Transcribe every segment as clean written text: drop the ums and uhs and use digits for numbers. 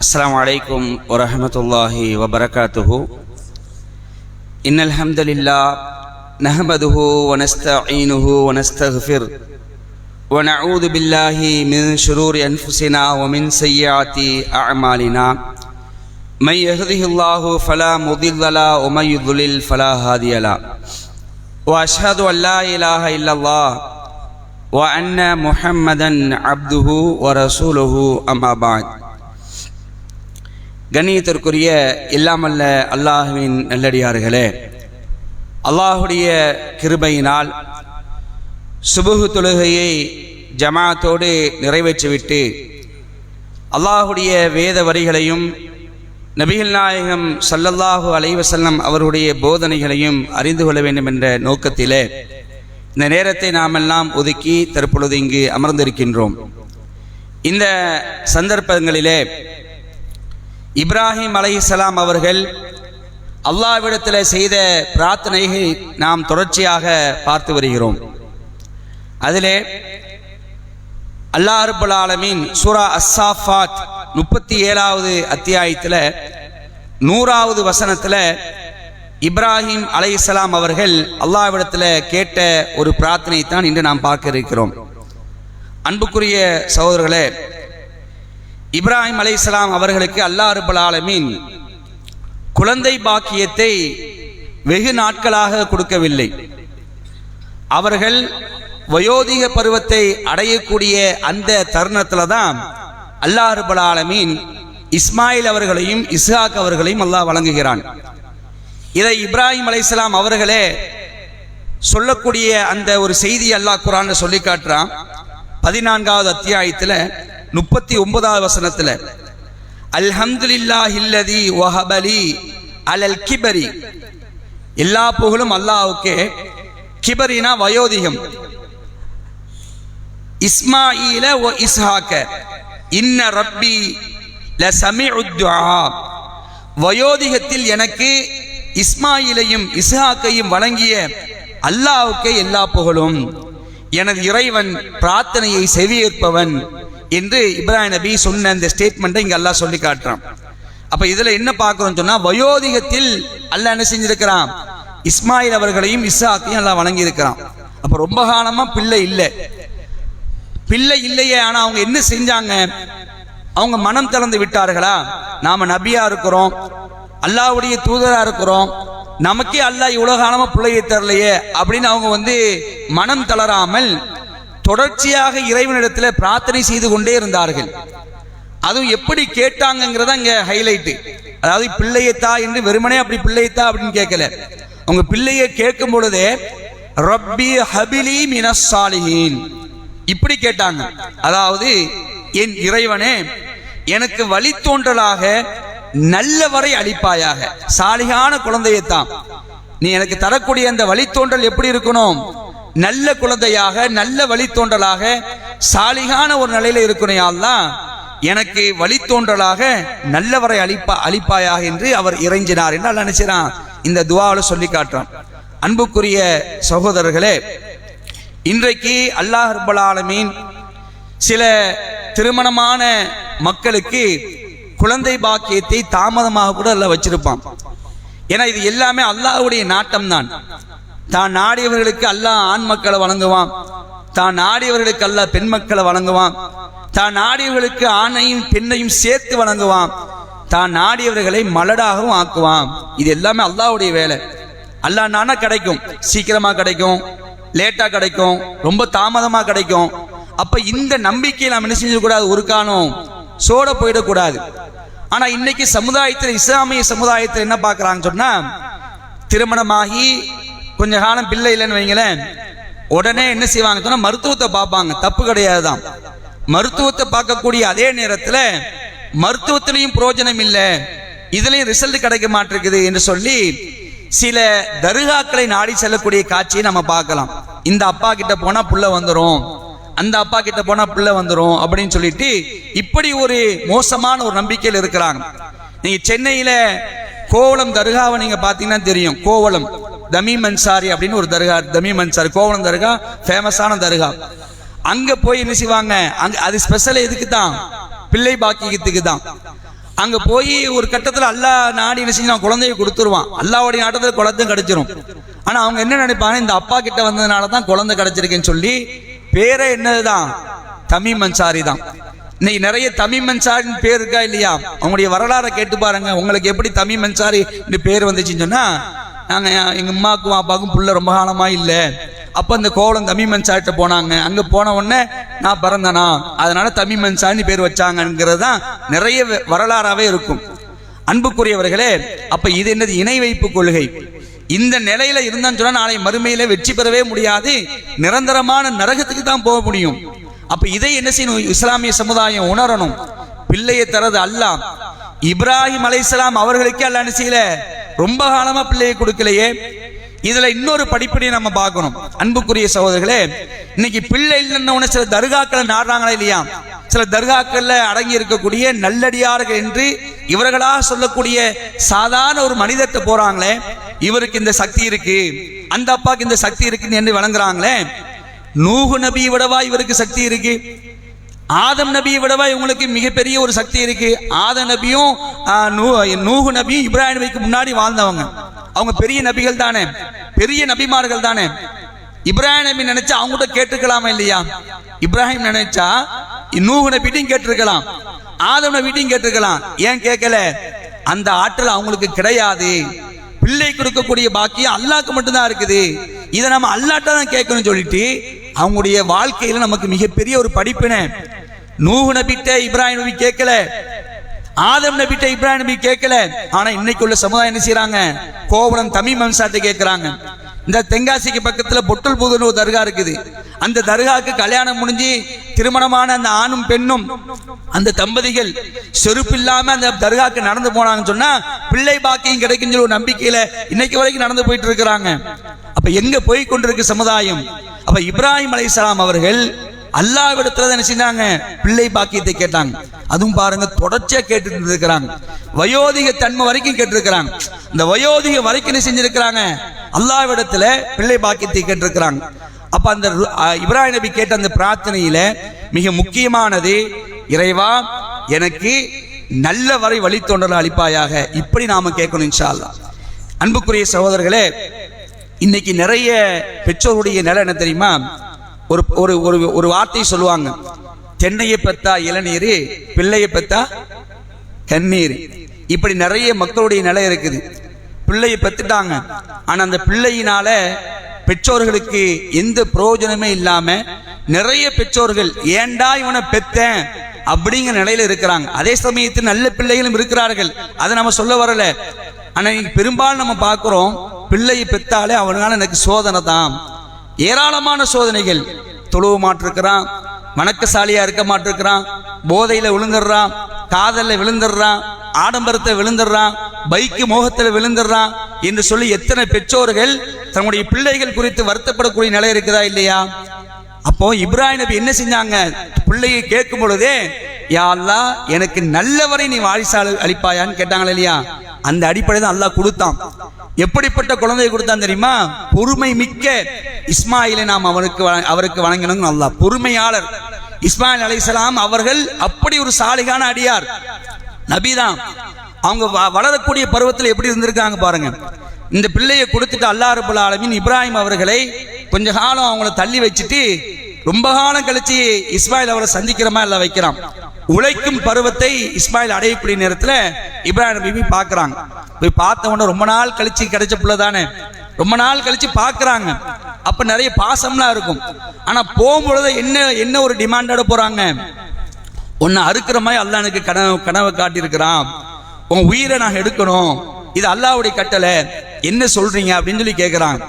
السلام عليكم ورحمة الله وبركاته. إن الحمد لله نحمده ونستعينه ونستغفر ونعوذ بالله من شرور أنفسنا ومن سيئات أعمالنا. من يهده الله فلا مضل له ومن يضلل فلا هادي له. وأشهد أن لا إله إلا الله وأن محمدا عبده ورسوله أما بعد. கண்ணியத்திற்குரிய இல்லாமல்ல அல்லாஹுவின் நல்லடியார்களே, அல்லாஹுடைய கிருபையினால் சுபுஹ் தொழுகையை ஜமாத்தோடு நிறைவேற்றிவிட்டு அல்லாஹுடைய வேத வரிகளையும் நபிகள் நாயகம் ஸல்லல்லாஹு அலைஹி வஸல்லம் அவருடைய போதனைகளையும் அறிந்து கொள்ள வேண்டும் என்ற நோக்கத்திலே இந்த நேரத்தை நாமெல்லாம் ஒதுக்கி தற்பொழுது இங்கு அமர்ந்திருக்கின்றோம். இந்த சந்தர்ப்பங்களிலே இப்ராஹிம் அலைஹிஸ்ஸலாம் அவர்கள் அல்லாஹ்விடத்தில் செய்த பிரார்த்தனையை நாம் தொடர்ச்சியாக பார்த்து வருகிறோம். அதிலே அல்லாஹ் ரப்பல் ஆலமீன் சூரா அஸ்-சாஃபாத் 37வது அத்தியாயத்தில் 100வது வசனத்தில் இப்ராஹிம் அலைஹிஸ்ஸலாம் அவர்கள் அல்லாஹ்விடத்தில் கேட்ட ஒரு பிரார்த்தனை தான் இன்று நாம் பார்க்க இருக்கிறோம். அன்புக்குரிய சகோதரர்களே, இப்ராஹிம் அலைஹிஸ்ஸலாம் அவர்களுக்கு அல்லாஹ் ரப்பல் ஆலமீன் குழந்தை பாக்கியத்தை வெகு நாட்களாக கொடுக்கவில்லை. அவர்கள் வயோதிக பருவத்தை அடையக்கூடிய அந்த தருணத்தில் தான் அல்லாஹ் ரப்பல் ஆலமீன் இஸ்மாயில் அவர்களையும் இஸ்ஹாக் அவர்களையும் அல்லாஹ் வழங்குகிறான். இதை இப்ராஹிம் அலைஹிஸ்ஸலாம் அவர்களே சொல்லக்கூடிய அந்த ஒரு செய்தி அல்லாஹ் குர்ஆன்ல சொல்லி காட்டுறான். 14வது அத்தியாயத்தில் 39வது வசனத்தில் அல்ஹம்துலில்லாஹில்லதி வஹபலி அலல் கிபரி, எல்லா புகழும் அல்லாஹ்வுக்கே. கிபரினா வயோதிகம். இஸ்மாயில வ இஸ்ஹாக இன்ன ரப்பி லசமிஉத் துஆ, வயோதிகத்தில் எனக்கு இஸ்மாயிலையும் இஸ்ஹாக்கையும் வழங்கிய அல்லாஹ்வுக்கே எல்லா புகழும். எனது இறைவன் பிரார்த்தனையை செவியேற்பவன் என்று இப்ராஹிம் நபி சொன்ன அந்த ஸ்டேட்மெண்ட்டை இங்க அல்லாஹ் சொல்லி காட்டுறான். அப்ப இதுல என்ன பார்க்கிறோம் சொன்னா, வயோதிகத்தில் அல்லாஹ் என்ன செஞ்சிருக்கிறான், இஸ்மாயில் அவர்களையும் இஸ்ஹாக்கையும் அல்லாஹ் வழங்கி இருக்கிறான். அப்ப ரொம்ப காலமா பிள்ளை இல்லையே. ஆனா அவங்க என்ன செஞ்சாங்க, அவங்க மனம் திறந்து விட்டார்களா? நாம நபியா இருக்கிறோம், அல்லாஹ்வுடைய தூதரா இருக்கிறோம், நமக்கே அல்லாஹ் இவ்வளவு காலமா பிள்ளையை தரலையே அப்படின்னு அவங்க மனம் தளராமல் தொடர்ச்சியாக இறைவனிடத்தில் பிரார்த்தனை செய்து கொண்டே இருந்தார்கள். அதுவும் எப்படி கேட்டாங்கிறத இங்க ஹைலைட். அதாவது பிள்ளையத்தா என்று வெறுமனே அப்படி பிள்ளையத்தா அப்படின்னு கேட்கல. அவங்க பிள்ளையை கேட்கும் பொழுதே ரப்பி ஹபிலி மினஸ் சாலிஹீன் இப்படி கேட்டாங்க. அதாவது என் இறைவனே, எனக்கு வழித்தோன்றலாக நல்லவரை அளிப்பாயாக. சாலிகான குழந்தையத்தான் நீ எனக்கு தரக்கூடிய அந்த வழித்தோன்றல் எப்படி இருக்கணும், நல்ல குழந்தையாக நல்ல வழித்தோன்றலாக சாலிகான ஒரு நிலையில இருக்கணும். அல்லாஹ் எனக்கு வழித்தோன்றலாக நல்லவரை அளிப்பாயாக என்று அவர் இறைஞ்சினார் என்று அல்லாஹ் நினைச்சான். இந்த துஆவில் சொல்லி காட்டுறான். அன்புக்குரிய சகோதரர்களே, இன்றைக்கு அல்லாஹ் ரப்பல் ஆலமீன் சில திருமணமான மக்களுக்கு குழந்தை பாக்கியத்தை தாமதமாக கூட அல்லாஹ் வச்சிருப்பான். ஏன்னா இது எல்லாமே அல்லாஹ்வுடைய நாட்டம் தான். தான் நாடியவர்களுக்கு அல்லாஹ் ஆண் மக்களை வழங்குவான், தான் நாடியவர்களுக்கு அல்லாஹ் பெண் மக்களை வழங்குவான், தான் நாடியவர்களுக்கு ஆணையும் பெண்ணையும் சேர்த்து வழங்குவான், தான் நாடியவர்களை மலடாகவும் ஆக்குவான். இது எல்லாமே அல்லாஹ்வுடைய வேலை. அல்லாஹ் நானா கிடைக்கும், சீக்கிரமா கிடைக்கும், லேட்டா கிடைக்கும், ரொம்ப தாமதமா கிடைக்கும். அப்ப இந்த நம்பிக்கையை நாம் என்ன செஞ்சக்கூடாது, ஒரு காலம் சோட போயிடக்கூடாது. ஆனா இன்னைக்கு சமுதாயத்தில், இஸ்லாமிய சமுதாயத்தில் என்ன பார்க்கறாங்க சொன்னா, திருமணமாகி கொஞ்ச காலம் பிள்ளை இல்லைன்னு வைங்களேன், உடனே என்ன செய்வாங்க சொன்னா மருத்துவத்தை பார்ப்பாங்க. தப்பு கிடையாது தான். மருத்துவத்தை பார்க்கக்கூடிய அதே நேரத்தில் மருத்துவத்திலையும் பிரயோஜனம் இல்லை, இதுலயும் ரிசல்ட் கிடைக்க மாட்டிருக்குது என்று சொல்லி சில தர்காக்களை நாடி செல்லக்கூடிய காட்சியை நம்ம பார்க்கலாம். இந்த அப்பா கிட்ட போனா புள்ள வந்துடும், அந்த அப்பா கிட்ட போனா பிள்ளை வந்துடும் அப்படின்னு சொல்லிட்டு இப்படி ஒரு மோசமான ஒரு நம்பிக்கையில் இருக்கிறாங்க. நீங்க சென்னையில கோவளம் தர்காவை நீங்க பாத்தீங்கன்னா தெரியும். கோவளம் தமீம் அன்சாரி அப்படின்னு ஒரு தர்கா, தமீம் அன்சாரி கோவளம் தர்கா ஃபேமஸான தர்கா. அங்க போய் என்ன செய்வாங்க, அங்க அது ஸ்பெஷல் எதுக்கு தான், பிள்ளை பாக்கியத்துக்கு தான். அங்க போய் ஒரு கட்டத்துல அல்லாஹ் நாடி என்ன செஞ்சு குழந்தைய கொடுத்துருவான், அல்லாஹ்வுடைய நாட்டத்துல குழந்தை கிடைச்சிரும். ஆனா அவங்க என்ன நினைப்பாங்க, இந்த அப்பா கிட்ட வந்ததுனால தான் குழந்தை கிடைச்சிருக்குன்னு சொல்லி பேரே என்னதுதான், தமீம் அன்சாரி தான். இன்னைக்கு நிறைய தமீம் அன்சாரின்னு பேர் இருக்கா இல்லையா? அவங்களுடைய வரலாறை கேட்டு பாருங்க, உங்களுக்கு எப்படி தமீம் அன்சாரி பேர் வந்துச்சுன்னு சொன்னா, நாங்க எங்க அம்மாவுக்கும் அப்பாவுக்கும் புள்ள ரொம்ப காலமா இல்லை, அப்ப அந்த கோவளம் தமீம் அன்சாரிட்ட போனாங்க, அங்க போன உடனே நான் பிறந்தனா அதனால தமீம் அன்சாரின்னு பேர் வச்சாங்கிறது தான் நிறைய வரலாறாவே இருக்கும். அன்புக்குரியவர்களே, அப்ப இது என்னது, இணை வைப்பு கொள்கை. இந்த நிலையில இருந்தான்னு சொன்னா நாளை மறுமையில வெற்றி பெறவே முடியாது, நிரந்தரமான நரகத்துக்கு தான் போக முடியும். அப்ப இதை என்ன செய்யணும், இஸ்லாமிய சமுதாயம் உணரணும். பிள்ளையை தரது அல்லாஹ். இப்ராஹிம் அலைஹிஸ்ஸலாம் அவர்களுக்கே அல்லாஹ் என்ன செய்யல, ரொம்ப காலமா பிள்ளையை கொடுக்கலையே. இதுல இன்னொரு படிப்படியை நம்ம பார்க்கணும். அன்புக்குரிய சகோதரர்களே, இன்னைக்கு பிள்ளை இல்லைன்னு சில தர்காக்களை நாடுறாங்களா இல்லையா? சில தர்காக்கள்ல அடங்கி இருக்கக்கூடிய நல்லடியார்கள் என்று இவர்களாக சொல்லக்கூடிய சாதாரண ஒரு மனிதத்தை போறாங்களே, இவருக்கு இந்த சக்தி இருக்கு, அந்த அப்பாக்கு இந்த சக்தி இருக்குன்னு என்று வழங்குறாங்களே. நூஹு நபியை விடவா இவருக்கு சக்தி இருக்கு? ஆதம் நபியை விடவா இவங்களுக்கு மிகப்பெரிய ஒரு சக்தி இருக்கு? ஆதம் நபியும் நூஹு நபியும் இப்ராஹிம் நபிக்கு முன்னாடி வாழ்ந்தவங்க, அவங்க பெரிய நபிகள் தானே, பெரிய நபிமார்கள் தானே. இப்ராஹிம் நபி நினைச்சா அவங்ககிட்ட கேட்டுக்கலாமா இல்லையா? இப்ராஹிம் நினைச்சா நூஹு நபிட்டையும் கேட்டிருக்கலாம், ஆதம் நபிட்டையும் கேட்டிருக்கலாம். ஏன் கேட்கல? அந்த ஆற்றல் அவங்களுக்கு கிடையாது. பிள்ளை கொடுக்கக்கூடிய பாக்கியம் அல்லாஹ்க்கு மட்டும்தான் இருக்குது. இதை நம்ம அல்லாஹ்ட்ட தான் கேட்கணும் சொல்லிட்டு அவங்களுடைய வாழ்க்கையில நமக்கு மிகப்பெரிய ஒரு படிப்பினை. நூஹு நபிட்ட இப்ராஹிம் நபி கேட்கல, ஆதம் நபிட்ட இப்ராஹிம் நபி கேட்கல. ஆனா இன்னைக்கு உள்ள சமுதாயம் என்ன செய்யறாங்க, கோவளம் தமீம் அன்சாரிட்ட கேட்கிறாங்க. இந்த தென்காசிக்கு பக்கத்துல பொட்டல் புதூர் ஒரு தர்கா இருக்குது. அந்த தர்காவுக்கு கல்யாணம் முடிஞ்சு திருமணமான அந்த ஆணும் பெண்ணும் அந்த தம்பதிகள் செருப்பு இல்லாம அந்த தர்காவுக்கு நடந்து போனாங்கன்னு சொன்னா பிள்ளை பாக்கியம் கிடைக்கும் ஒரு நம்பிக்கையில இன்னைக்கு வரைக்கும் நடந்து போயிட்டு இருக்கிறாங்க. அப்ப எங்க போய் கொண்டிருக்கு சமுதாயம்? அப்ப இப்ராஹிம் அலைஹிஸ்ஸலாம் அவர்கள் அல்லாஹ்விடத்துல என்ன செஞ்சாங்க, பிள்ளை பாக்கியத்தை கேட்டாங்க. அதுவும் பாருங்க தொடர்ச்சியா கேட்டு இருக்கிறாங்க, வயோதிக தன்மை வரைக்கும் கேட்டிருக்கிறாங்க. இந்த வயோதிக வரைக்கும் என்ன செஞ்சிருக்கிறாங்க, அல்லாஹ்விடத்துல பிள்ளை பாக்கியத்தை கேட்டிருக்கிறாங்க. அப்ப அந்த இப்ராஹிம் நபி கேட்ட அந்த பிரார்த்தனையில மிக முக்கியமானது, இறைவா எனக்கு நல்ல வரை வழித்தோன்றல் அளிப்பாயாக, இப்படி நாம கேட்கணும் இன்ஷா அல்லாஹ். அன்புக்குரிய சகோதரர்களே, இன்னைக்கு நிறைய பெற்றோருடைய நிலை என்ன தெரியுமா? ஒரு ஒரு ஒரு வார்த்தை சொல்லுவாங்க, தென்னையை பெத்தா இளநீர், பிள்ளையை பெத்தா கண்ணீர். இப்படி நிறைய மக்களுடைய நிலை இருக்குது. பிள்ளையை பெத்துட்டாங்க, ஆனா அந்த பிள்ளையினால பெற்றோர்களுக்கு எந்த பிரயோஜனமே இல்லாம நிறைய பெற்றோர்கள் ஏண்டா இவனை பெத்தேன் அப்படிங்கிற நிலையில இருக்கிறாங்க. அதே சமயத்தில் நல்ல பிள்ளைகளும் இருக்கிறார்கள், அதை நம்ம சொல்ல வரல. ஆனா பெரும்பாலும் நம்ம பார்க்கிறோம், பிள்ளையை பெத்தாலே அவனால எனக்கு சோதனை தான், ஏராளமான சோதனைகள். தொழுவ மாட்டிருக்கிறான், வணக்கசாலியா இருக்க மாட்டிருக்கிறான், போதையில விழுந்துடுறான், காதல்ல விழுந்துடுறான், ஆடம்பரத்தை விழுந்துடுறான், பைக்கு மோகத்துல விழுந்துடுறான் என்று சொல்லி எத்தனை பெற்றோர்கள் தன்னுடைய பிள்ளைகள் குறித்து வருத்தப்படக்கூடிய நிலை இருக்குதா இல்லையா? அப்போ இப்ராஹிம் நபி என்ன செஞ்சாங்க, பிள்ளையை கேட்கும் பொழுதே யா அல்லாஹ் எனக்கு நல்லவரை நீ வாரிசால் அளிப்பாயான்னு கேட்டாங்களா இல்லையா? அந்த அடிப்படை தான் அல்லாஹ் கொடுத்தான். எப்படிப்பட்ட குழந்தையை கொடுத்தான் தெரியுமா? பொறுமை மிக்க இஸ்மாயிலை நாம் அவருக்கு வணங்கணும். அல்லாஹ் பொறுமையாளர். இஸ்மாயில் அலைஹிஸ்ஸலாம் அவர்கள் அப்படி ஒரு சாலிகான அடியார், நபிதான். அவங்க வளரக்கூடிய பருவத்தில் எப்படி இருந்திருக்காங்க பாருங்க. இந்த பிள்ளையை கொடுத்துட்டு அல்லாஹ் ரப்பல் ஆலமீன் இப்ராஹிம் அவர்களை கொஞ்ச காலம் அவங்கள தள்ளி வச்சுட்டு ரொம்ப காலம் கழிச்சு இஸ்மாயில் அவரை சந்திக்கிற மாதிரி எல்லாம் வைக்கிறான். உழைக்கும் பருவத்தை இஸ்மாயில் அடையக்கூடிய நேரத்தில் இப்ராஹிம் நபி பார்க்கறாங்க. போய் பார்த்த உடனே ரொம்ப நாள் கழிச்சு கிடைச்ச பிள்ளை தானே, ரொம்ப நாள் கழிச்சு பார்க்கறாங்க. அப்ப நிறைய பாசம்லாம் இருக்கும். ஆனா போகும்பொழுது என்ன ஒரு டிமாண்டோட போறாங்க, உன்னை அறுக்கிற மாதிரி அல்லாஹ் எனக்கு கனவை காட்டியிருக்கிறான், உன் உயிரை நான் எடுக்கணும், இது அல்லாஹ்வுடைய கட்டளை, என்ன சொல்றீங்க அப்படின்னு சொல்லி கேட்கிறாங்க.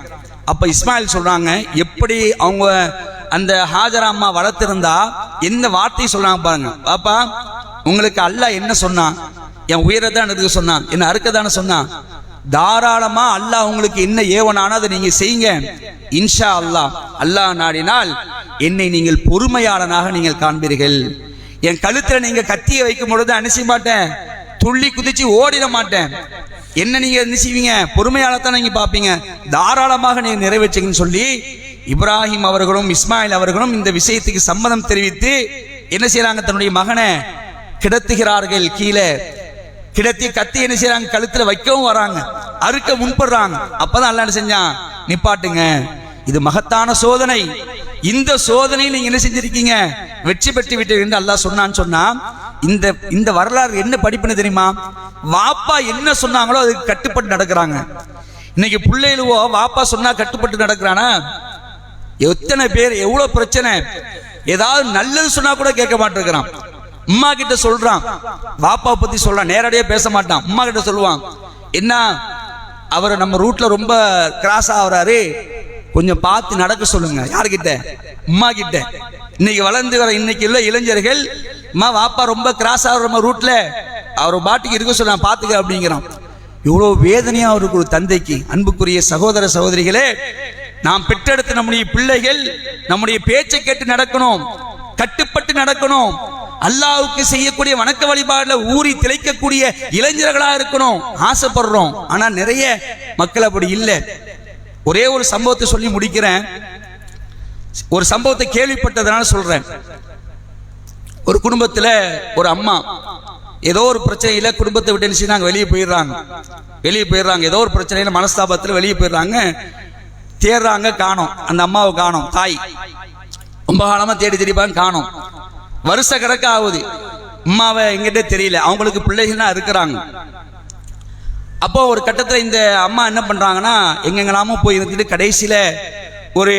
அப்ப இஸ்மாயில் சொல்றாங்க, எப்படி அவங்க அந்த ஹாஜரா அம்மா வளர்த்திருந்தா என்ன வார்த்தை சொல்றாங்க பாருங்க. பாப்பா உங்களுக்கு அல்லாஹ் என்ன சொன்னான், என் உயிரை தான் எடுக்க சொன்னான், என்ன அறுக்க தானே சொன்னான், தாராளமா அல்லாஹ் உங்களுக்கு என்ன ஏவனானோ அதை நீங்க செய்யுங்க, இன்ஷா அல்லாஹ் அல்லாஹ் நாடினால் என்னை நீங்கள் பொறுமையாளனாக நீங்கள் காண்பீர்கள். என் கழுத்துல நீங்க கத்தியை வைக்கும் பொழுது அனுச மாட்டேன், துள்ளி குதிச்சு ஓடிட மாட்டேன், என்ன நீங்க என்ன செய்வீங்க, பொறுமையாளத்தான் நீங்க பாப்பீங்க, தாராளமாக நீங்க நிறைவேற்றுங்கன்னு சொல்லி இப்ராஹிம் அவர்களும் இஸ்மாயில் அவர்களும் இந்த விஷயத்துக்கு சம்மதம் தெரிவித்து என்ன செய்யறாங்க, தன்னுடைய மகனை கிடத்துகிறார்கள் கீழே. கிடத்தி கத்தி என்ன செய்யறாங்க, கழுத்துல வைக்கவும் வராங்க, அறுக்க முன்படுறாங்க. அப்பதான் அல்லாஹ் என்ன செஞ்சான், நிப்பாட்டுங்க, இது மகத்தான சோதனை, இந்த சோதனையில் நீங்க என்ன செஞ்சிருக்கீங்க, வெற்றி பெற்று விட்டு என்று அல்லாஹ் சொன்னான்னு சொன்னா, இந்த வரலாறு என்ன படிப்புன்னு தெரியுமா? வாப்பா என்ன சொன்னாங்களோ அதுக்கு கட்டுப்பட்டு நடக்கிறாங்க. இன்னைக்கு பிள்ளைகளுவோ வாப்பா சொன்னா கட்டுப்பட்டு நடக்கிறானா? எத்தனை பேர், எவ்வளவு பிரச்சனை, ஏதாவது நல்லது சொன்னா கூட கேட்க மாட்டேங்கிறான். அம்மா கிட்ட சொல்றான், வாப்பா பத்தி சொல்றான், நேரடியா பேச மாட்டான். அம்மா கிட்ட சொல்லுவான், என்ன அவர் நம்ம ரூட்ல ரொம்ப கிராஸ் ஆகுறாரு, கொஞ்சம் பார்த்து நடக்க சொல்லுங்க. யாருக்கிட்ட? அம்மா கிட்ட. இன்னைக்கு வளர்ந்து வர இன்னைக்கு உள்ள இளைஞர்கள், அம்மா வாப்பா ரொம்ப கிராஸ் ஆகுற நம்ம ரூட்ல, அவர் பாட்டுக்கு இருக்க சொல்ல பாத்துக்க அப்படிங்கிறான். இவ்வளவு வேதனையா இருக்கு ஒரு தந்தைக்கு. அன்புக்குரிய சகோதர சகோதரிகளே, நாம் பெற்றெடுத்த நம்முடைய பிள்ளைகள் நம்முடைய பேச்சை கேட்டு நடக்கணும், கட்டுப்பட்டு நடக்கணும், அல்லாஹ்வுக்கு செய்யக்கூடிய வணக்க வழிபாடுல ஊறி திளைக்கக்கூடிய இளைஞர்களா இருக்கணும் ஆசைப்படுறோம். ஆனா நிறைய மக்கள் அப்படி இல்லை. ஒரே ஒரு சம்பவத்தை சொல்லி முடிக்கிறேன். ஒரு சம்பவத்தை கேள்விப்பட்டதுனால சொல்றேன். ஒரு குடும்பத்துல ஒரு அம்மா ஏதோ ஒரு பிரச்சனையில குடும்பத்தை விட்டு நினைச்சு வெளியே போயிடுறாங்க. ஏதோ ஒரு பிரச்சனையில மனஸ்தாபத்துல வெளியே போயிடுறாங்க. தேடுறாங்க, காணோம். அந்த அம்மாவை காணோம். தாய் ரொம்ப காலமா தேடி காணோம். வருஷ கணக்கு ஆகுது, அம்மாவை எங்கிட்ட தெரியல. அவங்களுக்கு பிள்ளைகள்லாம் இருக்கிறாங்க. அப்போ ஒரு கட்டத்தில் இந்த அம்மா என்ன பண்றாங்கன்னா, எங்கெங்கெல்லாமோ போய் இருந்துட்டு கடைசியில ஒரு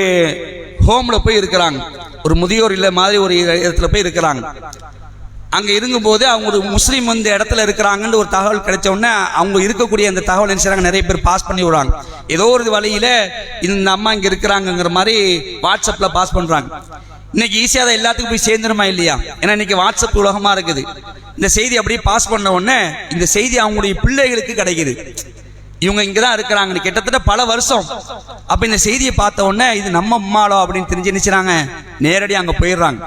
ஹோம்ல போய் இருக்கிறாங்க. ஒரு முதியோர் இல்ல மாதிரி ஒரு இடத்துல போய் இருக்கிறாங்க. அங்க இருக்கும்போது அவங்க ஒரு முஸ்லீம் இந்த இடத்துல இருக்கிறாங்கன்னு ஒரு தகவல் கிடைச்ச உடனே அவங்க இருக்கக்கூடிய அந்த தகவல் என்ன செய்றாங்க, நிறைய பேர் பாஸ் பண்ணி விடுறாங்க. ஏதோ ஒரு வழியில இந்த அம்மா இங்க இருக்கிறாங்கிற மாதிரி வாட்ஸ்அப்ல பாஸ் பண்றாங்க. இன்னைக்கு ஈஸியா அதை எல்லாத்துக்கும் போய் சேர்ந்துருமா இல்லையா? ஏன்னா இன்னைக்கு வாட்ஸ்அப் உலகமா இருக்குது. இந்த செய்தி அப்படியே பாஸ் பண்ண உடனே இந்த செய்தி அவங்களுடைய பிள்ளைகளுக்கு கிடைக்குது. இவங்க இங்கதான் இருக்கிறாங்க கிட்டத்தட்ட பல வருஷம். அப்ப இந்த செய்தியை பார்த்த உடனே இது நம்ம அம்மாளோ அப்படின்னு தெரிஞ்சு நினைச்சாங்க, நேரடியாக அங்க போயிடுறாங்க.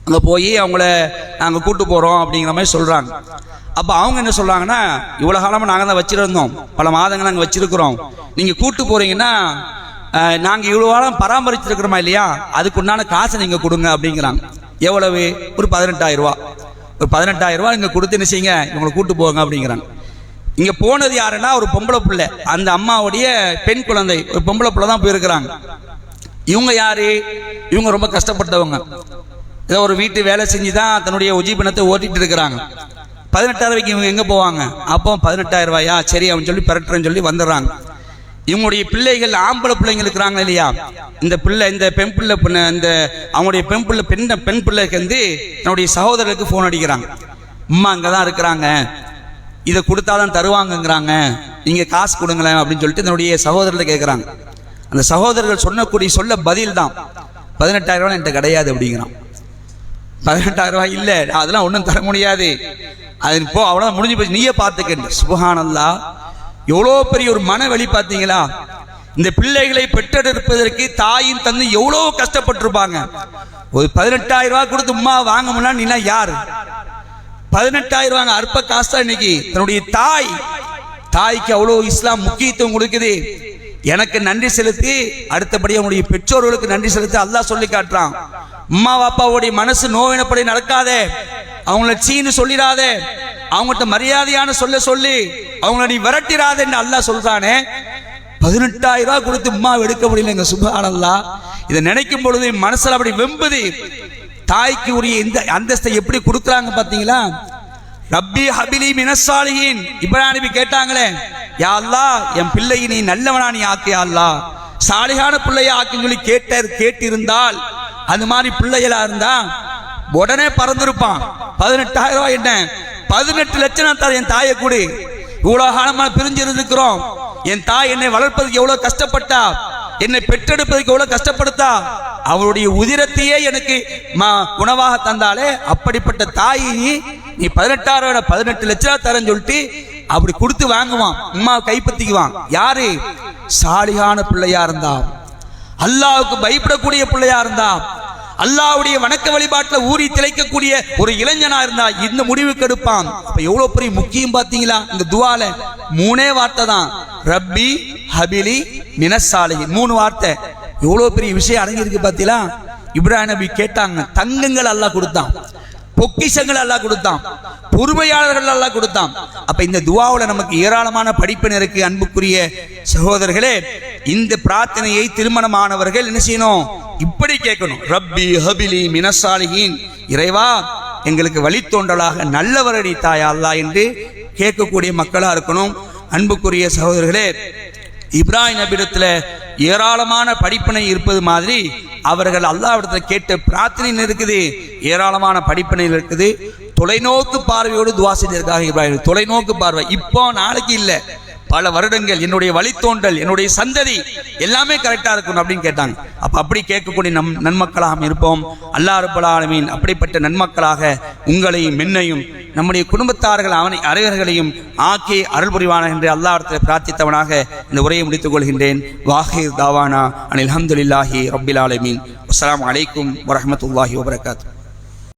அங்க போய் அவங்கள நாங்க கூட்டு போறோம் அப்படிங்கிற மாதிரி சொல்றாங்க. அப்ப அவங்க என்ன சொல்றாங்கன்னா, இவ்வளவு காலமா நாங்க தான் வச்சிருந்தோம், பல மாதங்கள் நாங்க வச்சிருக்கிறோம், நீங்க கூட்டு போறீங்கன்னா நாங்க இவ்வளவு காலம் பராமரிச்சிருக்கிறோமா இல்லையா, அதுக்கு உண்டான காசை நீங்க கொடுங்க அப்படிங்கிறாங்க. எவ்வளவு? ஒரு 18,000 ரூபாய். ஒரு 18,000 ரூபாய் நீங்க கொடுத்து என்ன செய்யுங்க, இவங்களை கூட்டு போங்க அப்படிங்கிறாங்க. இங்க போனது யாருன்னா ஒரு பொம்பளை பிள்ளை, அந்த அம்மாவுடைய பெண் குழந்தை, ஒரு பொம்பளை பிள்ளை தான் போயிருக்கிறாங்க. இவங்க யாரு? இவங்க ரொம்ப கஷ்டப்பட்டவங்க. ஏதோ ஒரு வீட்டு வேலை செஞ்சுதான் தன்னுடைய உஜீபனத்தை ஓட்டிட்டு இருக்கிறாங்க. 18,000 ரூபாய்க்கு இவங்க எங்க போவாங்க? அப்போ 18,000 ரூபாயா, சரி அப்படின்னு சொல்லி பெறட்டுறேன்னு சொல்லி வந்துடுறாங்க. இவங்களுடைய பிள்ளைகள், ஆம்பளை பிள்ளைங்க இருக்கிறாங்க இல்லையா, இந்த பிள்ளை, இந்த பெண் பிள்ளை, இந்த அவங்களுடைய பெண் பிள்ளைக்கு வந்து தன்னுடைய சகோதரருக்கு போன் அடிக்கிறாங்க. அம்மா அங்கதான் இருக்கிறாங்க, இதை கொடுத்தாதான் தருவாங்கங்கிறாங்க, நீங்க காசு கொடுங்களேன் அப்படின்னு சொல்லிட்டு தன்னுடைய சகோதரர்கிட்ட கேட்கிறாங்க. அந்த சகோதரர்கள் சொல்ல பதில் தான் 18,000 ரூபாய் என்கிட்ட கிடையாது அப்படிங்கிறான். 18,000 ரூபாய் இல்ல, அதெல்லாம் ஒன்றும் தர முடியாது, அது இப்போ அவ்வளவு முடிஞ்சு போச்சு, நீயே பார்த்துக்க. சுப்ஹானல்லாஹ், எவ்வளோ பெரிய ஒரு மன வெளி பார்த்தீங்களா? இந்த பிள்ளைகளை பெற்றெடுப்பதற்கு தாயின் தந்தை எவ்வளோ கஷ்டப்பட்டிருப்பாங்க. ஒரு 18,000 ரூபாய் கொடுத்து உமா வாங்க முடியல, நீனா யார்? 18,000 ரூபாய் அற்ப காசா இன்னைக்கு. தன்னுடைய தாய்க்கு அவ்வளோ இஸ்லாம் முக்கியத்துவம் கொடுக்குது. எனக்கு நன்றி செலுத்தி, அடுத்தபடி அவனுடைய பெற்றோர்களுக்கு நன்றி செலுத்தி அல்லாஹ் சொல்லி காட்டுறான். அம்மா அப்பாவுடைய மனசு நோவினப்படி நடக்காதே, அவங்கள சீனு சொல்லிடாதே, அவங்ககிட்ட மரியாதையான சொல்லி அவங்கள நீ விரட்டிடாதேன்னு அல்லாஹ் சொல்றானே. 18,000 ரூபாய் கொடுத்து அம்மா எடுக்க முடியலங்க. சுப்ஹானல்லாஹ், இதை நினைக்கும் பொழுது மனசுல அப்படி வெம்புது. தாய்க்கு உரிய இந்த அந்தஸ்தை எப்படி கொடுக்குறாங்க பாத்தீங்களா? ரப்பி ஹபிலி மினஸ் சாலிஹீன், இப்ராஹிம் நபி கேட்டாங்களே, யா அல்லாஹ் என் பிள்ளையை நீ நல்லவனா நீ ஆக்கு, யா அல்லாஹ் சாலிஹான பிள்ளையை ஆக்குன்னு சொல்லி கேட்டிருந்தால், அது மாதிரி பிள்ளைகளா இருந்தா உடனே பறந்துருப்பான். 18,000 ரூபாய் என்ன, 18 லட்சம் தான் என் தாயை கூடி, இவ்வளவு காலமா பிரிஞ்சு இருக்கிறோம், என் தாய் என்னை வளர்ப்பதற்கு எவ்வளவு கஷ்டப்பட்டா, என்னை பெற்றெடுப்பதற்கு எவ்வளவு கஷ்டப்படுத்தா, அவருடைய உதிரத்தையே எனக்கு உணவாக தந்தாலே, அப்படிப்பட்ட தாயை நீ 18 லட்சம் தரேன்னு சொல்லிட்டு அப்படி கொடுத்து வாங்குவான், அம்மா கைப்பற்றிக்குவான். யாரு? சாலிகான பிள்ளையா இருந்தா, அல்லாஹ்வுக்கு பயப்படக்கூடிய பிள்ளையா இருந்தா, அல்லாஹ்வுடைய வணக்க வழிபாட்டில் ஊறி திளைக்கக்கூடிய ஒரு இளைஞனா இருந்தா இந்த முடிவுக்கு எடுப்பான். அப்ப எவ்வளவு பெரிய முக்கியம் பாத்தீங்களா? இந்த துவால 3 வார்த்தை தான், ரப்பி ஹபிலி மினஸ் சாலிஹீன், 3 வார்த்தை. எவ்வளவு பெரிய விஷயம் அடங்கி இருக்கு பாத்தீங்களா? இப்ராஹிம் நபி கேட்டாங்க, தங்கங்கள் அல்லாஹ் கொடுத்தான், பொக்கிஷங்கள் அல்லாஹ் கொடுத்தான், பொறுமையாளர்கள் அல்லாஹ் கொடுத்தான். அப்ப இந்த துஆவுல நமக்கு ஏராளமான படிப்பினை இருக்கு. அன்புக்குரிய சகோதரர்களே, இந்த பிரார்த்தனையை திருமணமானவர்கள் என்ன செய்யணும்? இப்படி கேட்கணும். ரப்பி ஹபிலி மினஸ்ஸாலிஹீன், இறைவா எங்களுக்கு வழித்தோன்றலாக நல்லவரடி தாயா அல்லாஹ் என்று கேட்கக்கூடிய மக்களா இருக்கணும். அன்புக்குரிய சகோதரர்களே, இப்ராஹிம் நபியிடத்துல ஏராளமான படிப்பினை இருப்பது மாதிரி அவர்கள் அல்லாஹ்விடத்துல கேட்ட பிரார்த்தனை இருக்குது, ஏராளமான படிப்பினை இருக்குது. தொலைநோக்கு பார்வையோடு துஆ செஞ்சிருக்காங்க இப்ராஹிம். தொலைநோக்கு பார்வை, இப்போ நாளைக்கு இல்லை, பல வருடங்கள் என்னுடைய வழித்தோன்றல், என்னுடைய சந்ததி எல்லாமே கரெக்டா இருக்கணும் அப்படின்னு கேட்டாங்க. அப்ப அப்படி கேட்கக்கூடிய நன்மக்களாக இருப்போம். அல்லாஹ் ரப்பல் ஆலமீன் அப்படிப்பட்ட நன்மக்களாக உங்களையும் என்னையும் நம்முடைய குடும்பத்தார்கள் அவனை அரைவர்களையும் ஆக்கி அருள் புரிவான என்று அல்லாஹ்விடத்தில் பிரார்த்தித்தவனாக இந்த உரையை முடித்துக் கொள்கின்றேன். வாஹிர் தாவானா அனில் அல்ஹம்துலில்லாஹி ரப்பில் ஆலமீன். அஸ்ஸலாமு அலைக்கும் வரஹ்மத்துல்லாஹி வபரகாத்துஹு.